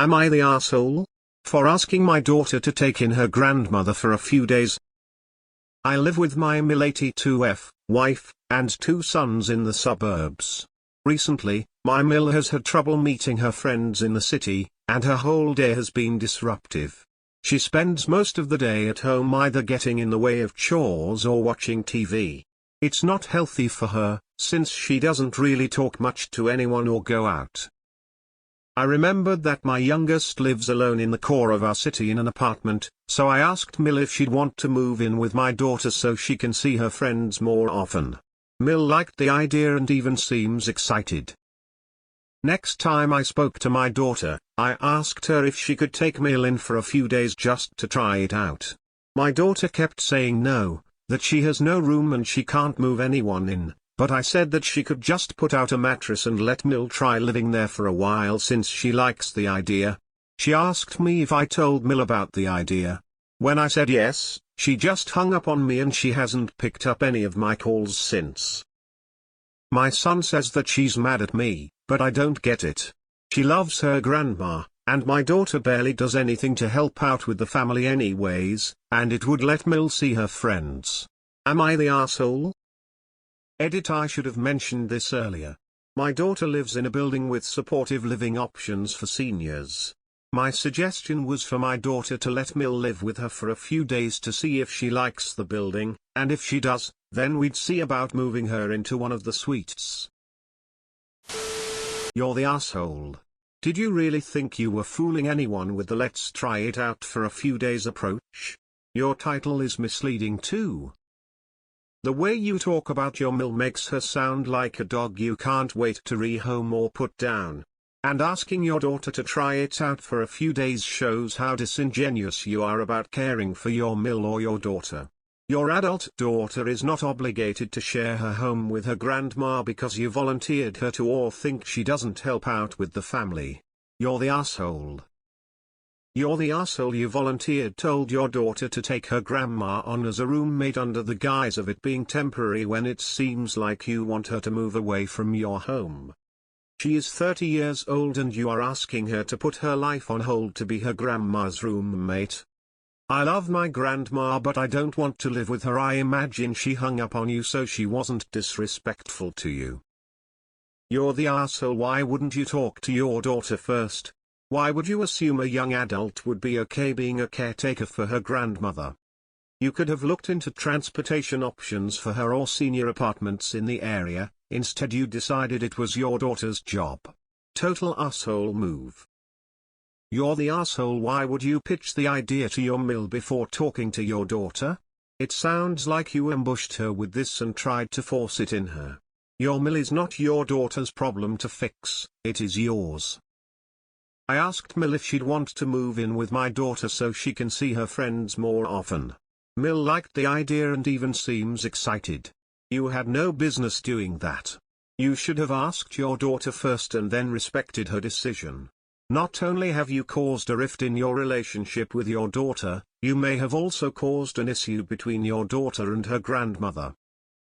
Am I the asshole? For asking my daughter to take in her grandmother for a few days? I live with my mill-82F, wife, and 2 sons in the suburbs. Recently, my mill has had trouble meeting her friends in the city, and her whole day has been disruptive. She spends most of the day at home either getting in the way of chores or watching TV. It's not healthy for her, since she doesn't really talk much to anyone or go out. I remembered that my youngest lives alone in the core of our city in an apartment, so I asked Mill if she'd want to move in with my daughter so she can see her friends more often. Mill liked the idea and even seems excited. Next time I spoke to my daughter, I asked her if she could take Mill in for a few days just to try it out. My daughter kept saying no, that she has no room and she can't move anyone in. But I said that she could just put out a mattress and let Mill try living there for a while since she likes the idea. She asked me if I told Mill about the idea. When I said yes, she just hung up on me and she hasn't picked up any of my calls since. My son says that she's mad at me, but I don't get it. She loves her grandma, and my daughter barely does anything to help out with the family anyways, and it would let Mill see her friends. Am I the asshole? Edit: I should have mentioned this earlier. My daughter lives in a building with supportive living options for seniors. My suggestion was for my daughter to let Mill live with her for a few days to see if she likes the building, and if she does, then we'd see about moving her into one of the suites. You're the asshole. Did you really think you were fooling anyone with the "let's try it out for a few days" approach? Your title is misleading too. The way you talk about your mill makes her sound like a dog you can't wait to rehome or put down. And asking your daughter to try it out for a few days shows how disingenuous you are about caring for your mill or your daughter. Your adult daughter is not obligated to share her home with her grandma because you volunteered her to or think she doesn't help out with the family. You're the asshole. You're the asshole. You told your daughter to take her grandma on as a roommate under the guise of it being temporary when it seems like you want her to move away from your home. She is 30 years old and you are asking her to put her life on hold to be her grandma's roommate. I love my grandma but I don't want to live with her. I imagine she hung up on you so she wasn't disrespectful to you. You're the asshole. Why wouldn't you talk to your daughter first? Why would you assume a young adult would be okay being a caretaker for her grandmother? You could have looked into transportation options for her or senior apartments in the area. Instead you decided it was your daughter's job. Total asshole move. You're the asshole. Why would you pitch the idea to your mill before talking to your daughter? It sounds like you ambushed her with this and tried to force it in her. Your mill is not your daughter's problem to fix, it is yours. I asked Mill if she'd want to move in with my daughter so she can see her friends more often. Mill liked the idea and even seems excited. You had no business doing that. You should have asked your daughter first and then respected her decision. Not only have you caused a rift in your relationship with your daughter, you may have also caused an issue between your daughter and her grandmother.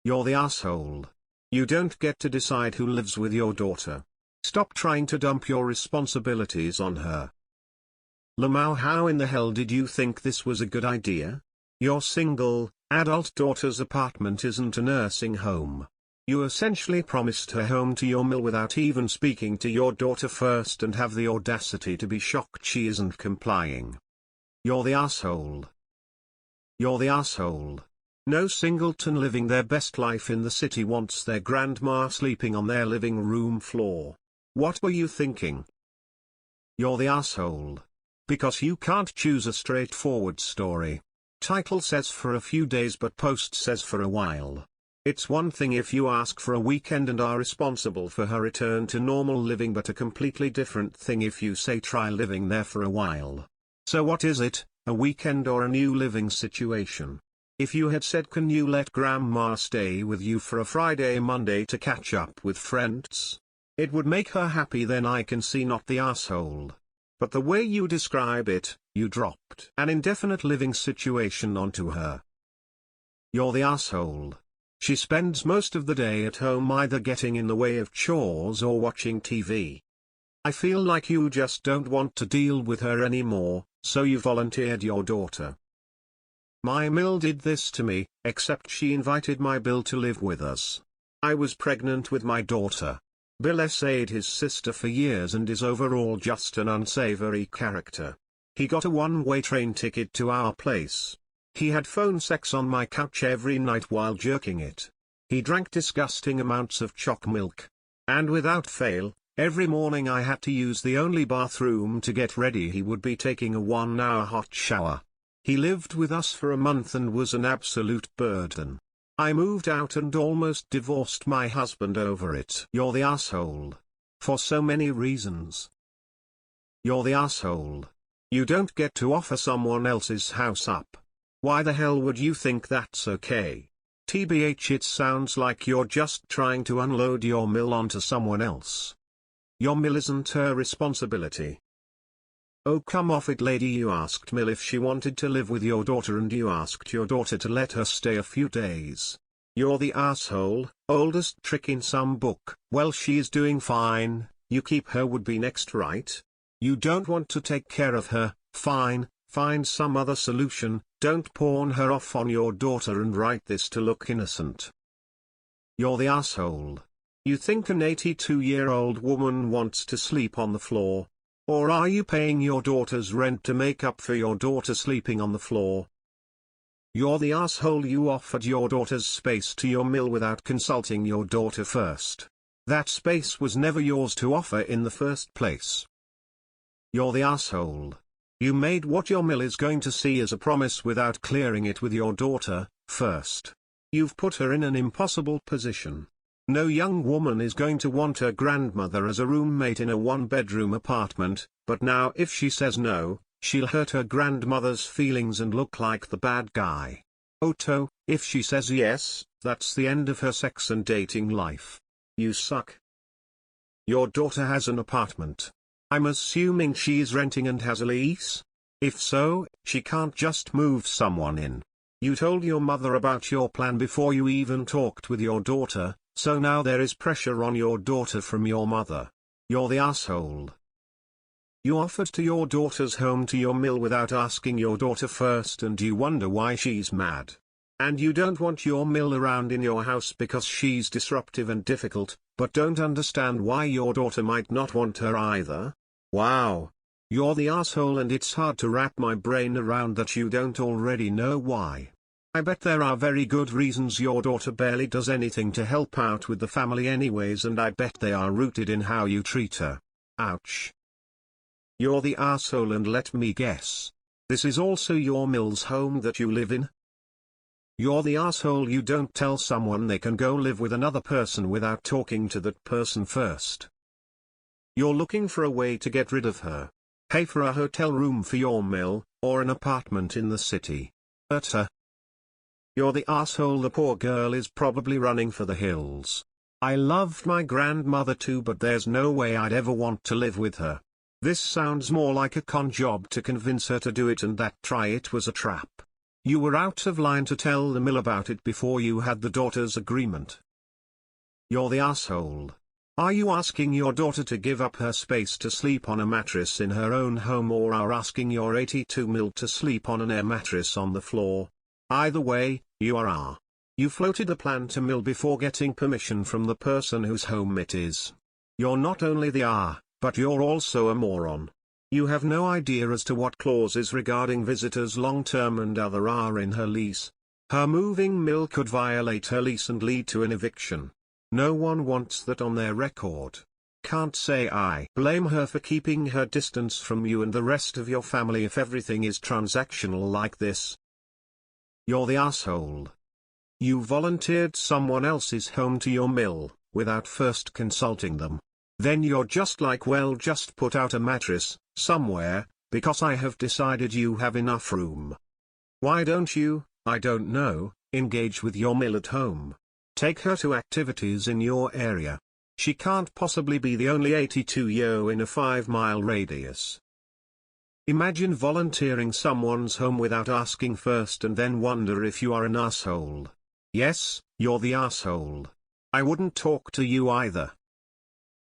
You're the asshole. You don't get to decide who lives with your daughter. Stop trying to dump your responsibilities on her. Lamau, how in the hell did you think this was a good idea? Your single, adult daughter's apartment isn't a nursing home. You essentially promised her home to your mill without even speaking to your daughter first and have the audacity to be shocked she isn't complying. You're the asshole. You're the asshole. No singleton living their best life in the city wants their grandma sleeping on their living room floor. What were you thinking? You're the asshole. Because you can't choose a straightforward story. Title says for a few days but post says for a while. It's one thing if you ask for a weekend and are responsible for her return to normal living, but a completely different thing if you say try living there for a while. So what is it, a weekend or a new living situation? If you had said can you let grandma stay with you for a Friday Monday to catch up with friends? It would make her happy, then I can see not the asshole. But the way you describe it, you dropped an indefinite living situation onto her. You're the asshole. She spends most of the day at home either getting in the way of chores or watching TV. I feel like you just don't want to deal with her anymore, so you volunteered your daughter. My mill did this to me, except she invited my Bill to live with us. I was pregnant with my daughter. Bill essayed his sister for years and is overall just an unsavory character. He got a one-way train ticket to our place. He had phone sex on my couch every night while jerking it. He drank disgusting amounts of choc milk. And without fail, every morning I had to use the only bathroom to get ready. He would be taking a 1-hour hot shower. He lived with us for a month and was an absolute burden. I moved out and almost divorced my husband over it. You're the asshole. For so many reasons. You're the asshole. You don't get to offer someone else's house up. Why the hell would you think that's okay? TBH, it sounds like you're just trying to unload your mill onto someone else. Your mill isn't her responsibility. Oh, come off it, lady. You asked Mill if she wanted to live with your daughter and you asked your daughter to let her stay a few days. You're the asshole. Oldest trick in some book. Well, she's doing fine, you keep her would be next, right? You don't want to take care of her, fine, find some other solution, don't pawn her off on your daughter and write this to look innocent. You're the asshole. You think an 82-year-old woman wants to sleep on the floor? Or are you paying your daughter's rent to make up for your daughter sleeping on the floor? You're the asshole. You offered your daughter's space to your mill without consulting your daughter first. That space was never yours to offer in the first place. You're the asshole. You made what your mill is going to see as a promise without clearing it with your daughter first. You've put her in an impossible position. No young woman is going to want her grandmother as a roommate in a one-bedroom apartment, but now if she says no, she'll hurt her grandmother's feelings and look like the bad guy. Otto, if she says yes, that's the end of her sex and dating life. You suck. Your daughter has an apartment. I'm assuming she's renting and has a lease? If so, she can't just move someone in. You told your mother about your plan before you even talked with your daughter, so now there is pressure on your daughter from your mother. You're the asshole. You offered to your daughter's home to your mill without asking your daughter first and you wonder why she's mad. And you don't want your mill around in your house because she's disruptive and difficult, but don't understand why your daughter might not want her either? Wow. You're the asshole, and it's hard to wrap my brain around that you don't already know why. I bet there are very good reasons your daughter barely does anything to help out with the family anyways, and I bet they are rooted in how you treat her. Ouch. You're the asshole, and let me guess. This is also your mill's home that you live in? You're the asshole. You don't tell someone they can go live with another person without talking to that person first. You're looking for a way to get rid of her. Pay for a hotel room for your mill, or an apartment in the city. Hurt her. You're the asshole. The poor girl is probably running for the hills. I loved my grandmother too, but there's no way I'd ever want to live with her. This sounds more like a con job to convince her to do it, and that try it was a trap. You were out of line to tell the mill about it before you had the daughter's agreement. You're the asshole. Are you asking your daughter to give up her space to sleep on a mattress in her own home, or are asking your 82 mill to sleep on an air mattress on the floor? Either way, you are. You floated a plan to mill before getting permission from the person whose home it is. You're not only the but you're also a moron. You have no idea as to what clauses regarding visitors long-term and other are in her lease. Her moving mill could violate her lease and lead to an eviction. No one wants that on their record. Can't say I blame her for keeping her distance from you and the rest of your family if everything is transactional like this. You're the asshole. You volunteered someone else's home to your mill, without first consulting them. Then you're just like, well, just put out a mattress, somewhere, because I have decided you have enough room. Why don't you, I don't know, engage with your mill at home? Take her to activities in your area. She can't possibly be the only 82-year-old in a 5-mile radius. Imagine volunteering someone's home without asking first and then wonder if you are an asshole. Yes, you're the asshole. I wouldn't talk to you either.